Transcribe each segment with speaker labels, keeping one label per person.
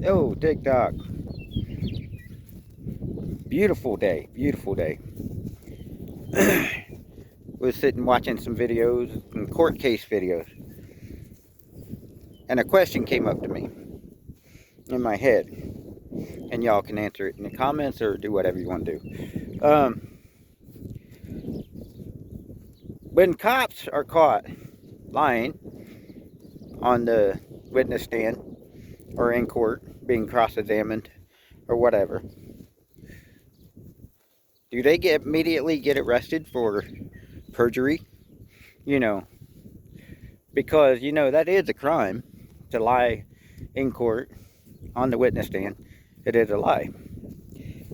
Speaker 1: Oh, TikTok. Beautiful day. Beautiful day. Was sitting watching some videos, some court case videos. And a question came up to me in my head. And y'all can answer it in the comments or do whatever you want to do. When cops are caught lying on the witness stand or in court being cross-examined or whatever, do they immediately get arrested for perjury? You know, because that is a crime to lie in court on the witness stand. It is a lie.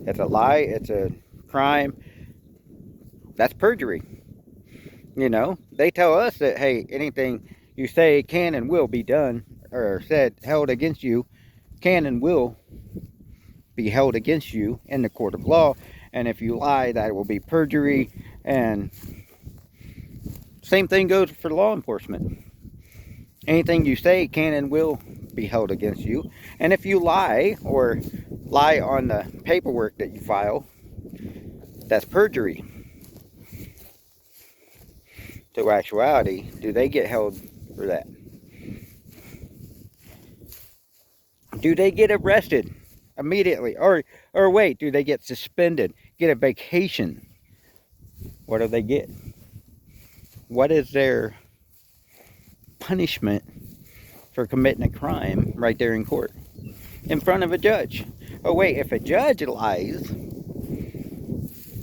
Speaker 1: It's a lie. It's a crime. That's perjury. They tell us that, hey, anything you say can and will be done or said held against you can and will be held against you in the court of law. And if you lie, that will be perjury. And same thing goes for law enforcement. Anything you say can and will be held against you. And if you lie or lie on the paperwork that you file, that's perjury. To actuality, do they get held for that? Do they get arrested immediately? Or wait, do they get suspended? Get a vacation? What do they get? What is their punishment for committing a crime right there in court? In front of a judge. Oh wait, if a judge lies,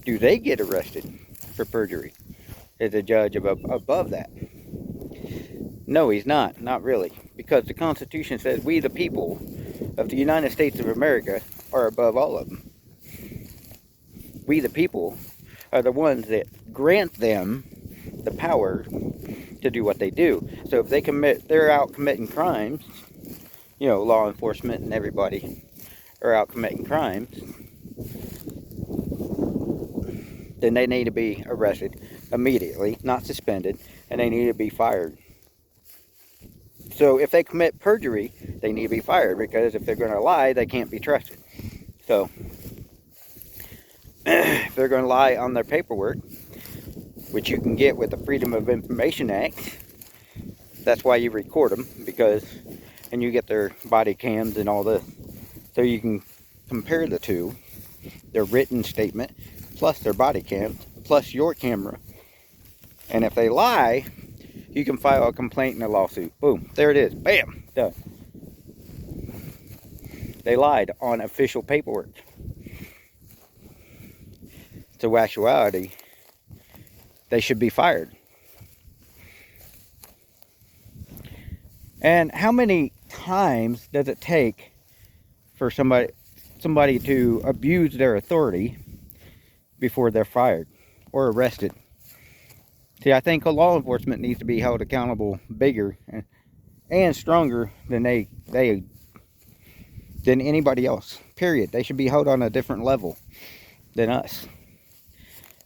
Speaker 1: do they get arrested for perjury? Is a judge above that? No, he's not. Not really. Because the Constitution says we the people of the United States of America are above all of them. We the people are the ones that grant them the power to do what they do. So if they're out committing crimes, law enforcement and everybody are out committing crimes, then they need to be arrested immediately, not suspended, and they need to be fired. So if they commit perjury, they need to be fired, because if they're going to lie, they can't be trusted. So if they're going to lie on their paperwork, which you can get with the Freedom of Information Act, that's why you record them, and you get their body cams and all this, so you can compare the two, their written statement, plus their body cams, plus your camera. And if they lie, you can file a complaint and a lawsuit. Boom, there it is. Bam, done. They lied on official paperwork. To actuality, they should be fired. And how many times does it take for somebody to abuse their authority before they're fired or arrested? See, I think law enforcement needs to be held accountable bigger and stronger than than anybody else. Period. They should be held on a different level than us.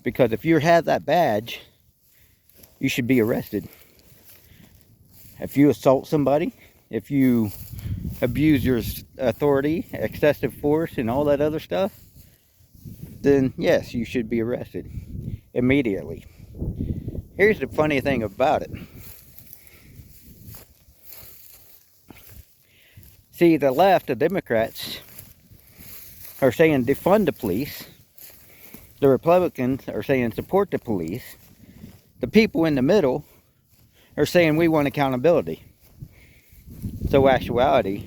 Speaker 1: Because if you have that badge, you should be arrested. If you assault somebody, if you abuse your authority, excessive force, and all that other stuff, then yes, you should be arrested immediately. Here's the funny thing about it. See, the left, the Democrats, are saying defund the police. The Republicans are saying support the police. The people in the middle are saying we want accountability. So actuality,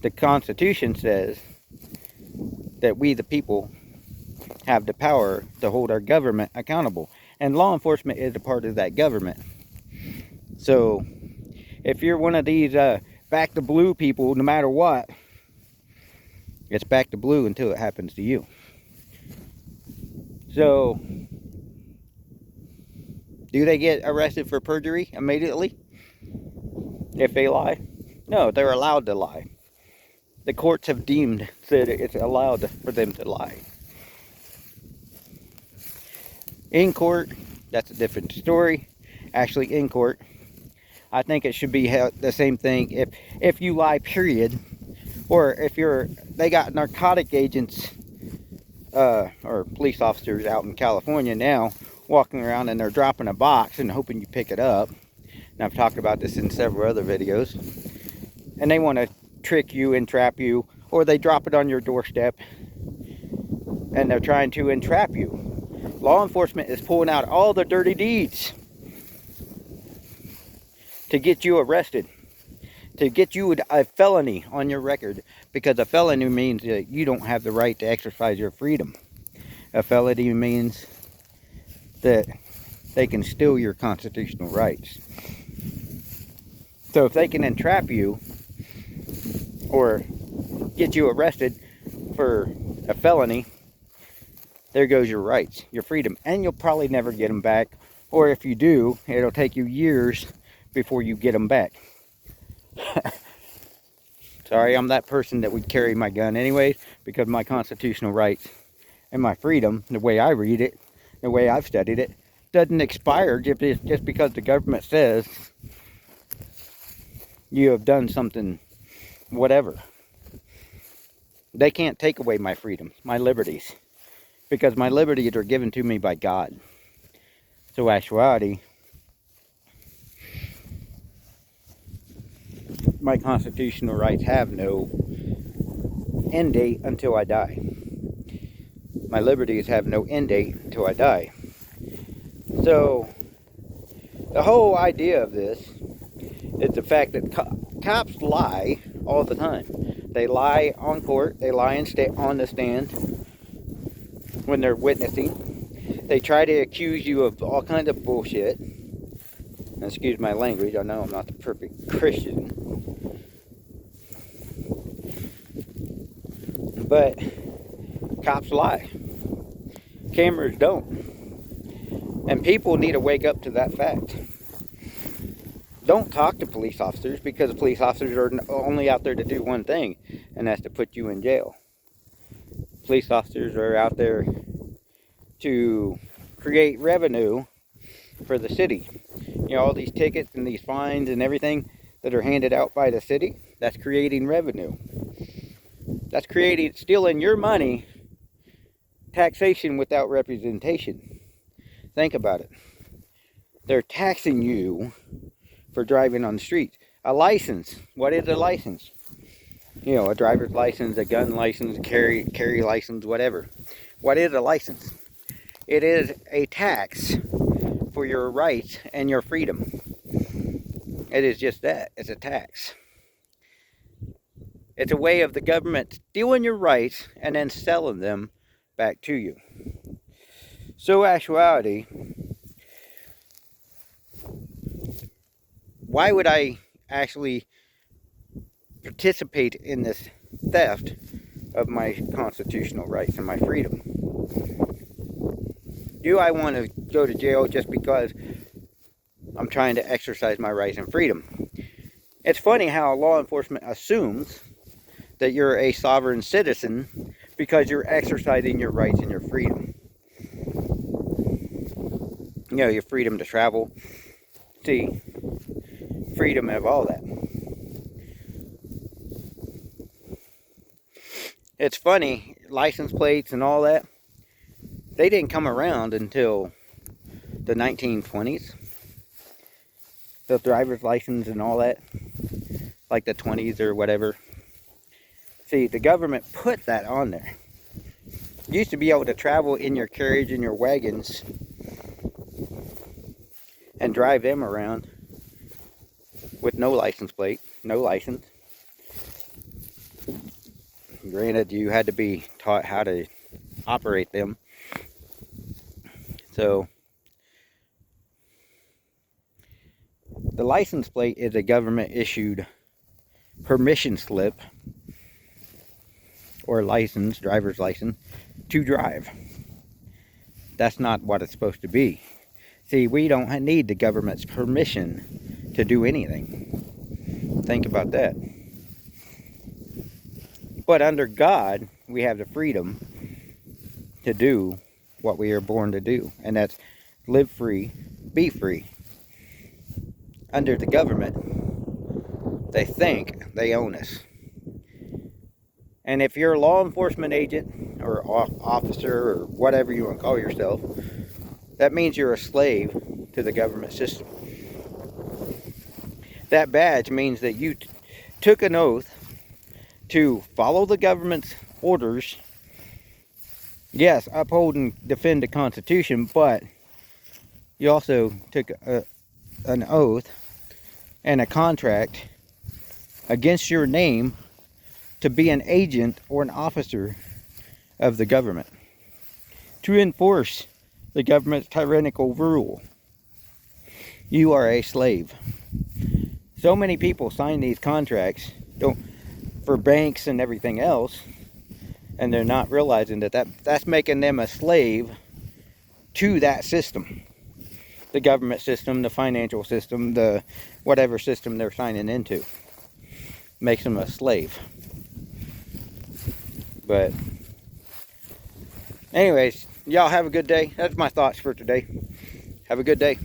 Speaker 1: the Constitution says that we the people have the power to hold our government accountable. And law enforcement is a part of that government. So if you're one of these back to blue people, no matter what, it's back to blue until it happens to you. So do they get arrested for perjury immediately if they lie? No, they're allowed to lie. The courts have said it's allowed for them to lie. In court, that's a different story. Actually, in court, I think it should be the same thing. If you lie, period, Or if they got narcotic agents or police officers out in California now walking around and they're dropping a box and hoping you pick it up. And I've talked about this in several other videos. And they want to trick you, entrap you, or they drop it on your doorstep and they're trying to entrap you. Law enforcement is pulling out all the dirty deeds to get you arrested, to get you a felony on your record, because a felony means that you don't have the right to exercise your freedom. A felony means that they can steal your constitutional rights. So if they can entrap you or get you arrested for a felony, there goes your rights, your freedom, and you'll probably never get them back. Or if you do, it'll take you years before you get them back. Sorry, I'm that person that would carry my gun anyways, because my constitutional rights and my freedom, the way I read it, the way I've studied it, doesn't expire just because the government says you have done something, whatever. They can't take away my freedom, my liberties, because my liberties are given to me by God. So actuality, my constitutional rights have no end date until I die. My liberties have no end date until I die. So the whole idea of this is the fact that cops lie all the time. They lie on court, they lie on the stand when they're witnessing. They try to accuse you of all kinds of bullshit. Excuse my language, I know I'm not the perfect Christian. But cops lie. Cameras don't. And people need to wake up to that fact. Don't talk to police officers, because police officers are only out there to do one thing, and that's to put you in jail. Police officers are out there to create revenue for the city. You know, all these tickets and these fines and everything that are handed out by the city, that's creating revenue. That's stealing your money, taxation without representation. Think about it. They're taxing you for driving on the streets. A license. What is a license? You know, a driver's license, a gun license, carry license, whatever. What is a license? It is a tax for your rights and your freedom. It is just that. It's a tax. It's a way of the government stealing your rights and then selling them back to you. So actuality, why would I actually participate in this theft of my constitutional rights and my freedom? Do I want to go to jail just because I'm trying to exercise my rights and freedom? It's funny how law enforcement assumes that you're a sovereign citizen because you're exercising your rights and your freedom. You know, your freedom to travel, see, freedom of all that. It's funny, license plates and all that, they didn't come around until the 1920s. The driver's license and all that, like the 20s or whatever. See, the government put that on there. You used to be able to travel in your carriage and your wagons and drive them around with no license plate, no license. Granted, you had to be taught how to operate them. So, the license plate is a government issued permission slip or license, driver's license, to drive. That's not what it's supposed to be. See, we don't need the government's permission to do anything. Think about that. But under God, we have the freedom to do what we are born to do. And that's live free, be free. Under the government, they think they own us. And if you're a law enforcement agent or officer or whatever you want to call yourself, that means you're a slave to the government system. That badge means that you took an oath to follow the government's orders. Yes, uphold and defend the Constitution, but you also took an oath and a contract against your name to be an agent or an officer of the government, to enforce the government's tyrannical rule. You are a slave. So many people sign these contracts for banks and everything else, and they're not realizing that's making them a slave to that system. The government system, the financial system, the whatever system they're signing into. Makes them a slave. But anyways, y'all have a good day. That's my thoughts for today. Have a good day.